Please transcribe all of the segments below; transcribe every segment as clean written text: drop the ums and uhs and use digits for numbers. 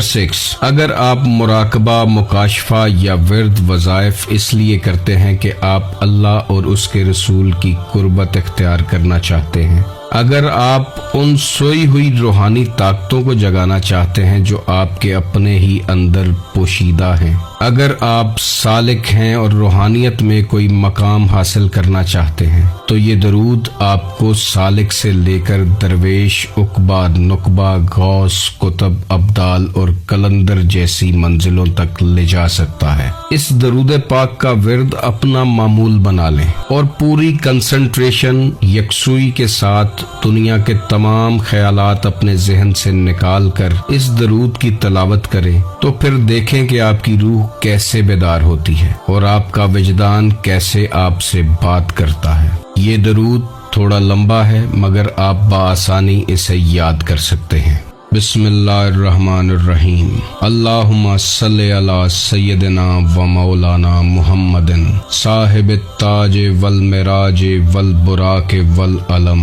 6. اگر آپ مراقبہ، مکاشفہ یا ورد وظائف اس لیے کرتے ہیں کہ آپ اللہ اور اس کے رسول کی قربت اختیار کرنا چاہتے ہیں، اگر آپ ان سوئی ہوئی روحانی طاقتوں کو جگانا چاہتے ہیں جو آپ کے اپنے ہی اندر پوشیدہ ہیں، اگر آپ سالک ہیں اور روحانیت میں کوئی مقام حاصل کرنا چاہتے ہیں، تو یہ درود آپ کو سالک سے لے کر درویش، عقبہ، نقبہ، غوث، قطب، ابدال اور کلندر جیسی منزلوں تک لے جا سکتا ہے۔ اس درود پاک کا ورد اپنا معمول بنا لیں اور پوری کنسنٹریشن، یکسوئی کے ساتھ دنیا کے تمام خیالات اپنے ذہن سے نکال کر اس درود کی تلاوت کریں، تو پھر دیکھیں کہ آپ کی روح کیسے بیدار ہوتی ہے اور آپ کا وجدان کیسے آپ سے بات کرتا ہے۔ یہ درود تھوڑا لمبا ہے مگر آپ بآسانی اسے یاد کر سکتے ہیں۔ بسم اللہ الرحمن الرحیم۔ اللہم صلی علی سیدنا و مولانا محمد صاحب التاج والمراج والبراق والعلم،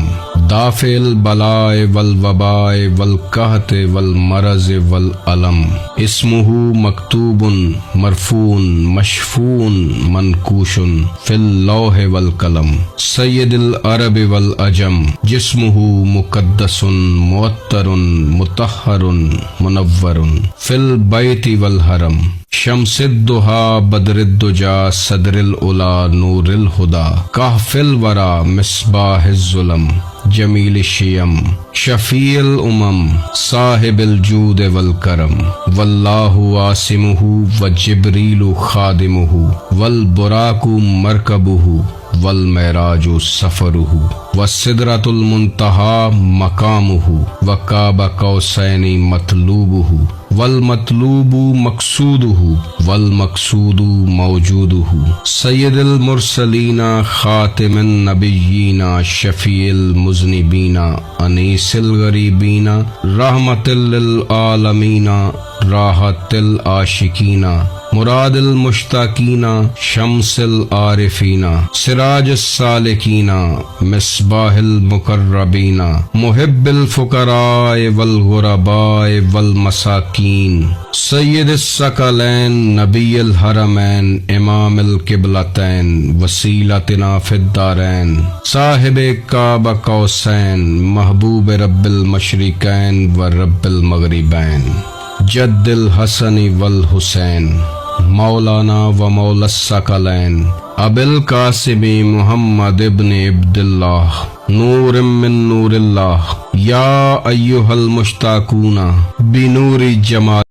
دافع البلاء والوباء والقحط والمرض والعلم، اسمہ مکتوب مرفون مشفون منقوش فی اللوح والقلم، سید العرب والعجم، جسمہ مقدس معطر مطہر منور فی البیت والحرم، شمس الضحی بدر الدجا صدر العلا نور الہدا، کہف الورا مصباح الظلم، جمیل الشیم، شفیع الامم، صاحب الجود والکرم، واللہ عاصمہ وجبریل خادمہ، والبراق مرکبہ، والمعراج سفرہ، والسدرۃ المنتہی مقامہ، وقاب قوسین مطلوبہ، والمطلوب مقصودہ، والمقصود موجودہ، سید المرسلین خاتم النبیین، شفیع المذنبین، انیس الغریبین، رحمت للعالمین، راحت العاشقین، مراد المشتاقین، شمس العارفین، سراج السالکین، مصباح المقربین، محب الفقراء والغرباء والمساکین، سید الثقلین، نبی الحرمین، امام القبلتین، وسیلتنا فی الدارین، صاحب قاب قوسین، محبوب رب المشرقین و رب المغربین، جد الحسن والحسین، مولانا و مولا الثقلین، ابی القاسم محمد ابن عبداللہ، نور من نور اللہ، یا ایہا المشتاقون بنور جمال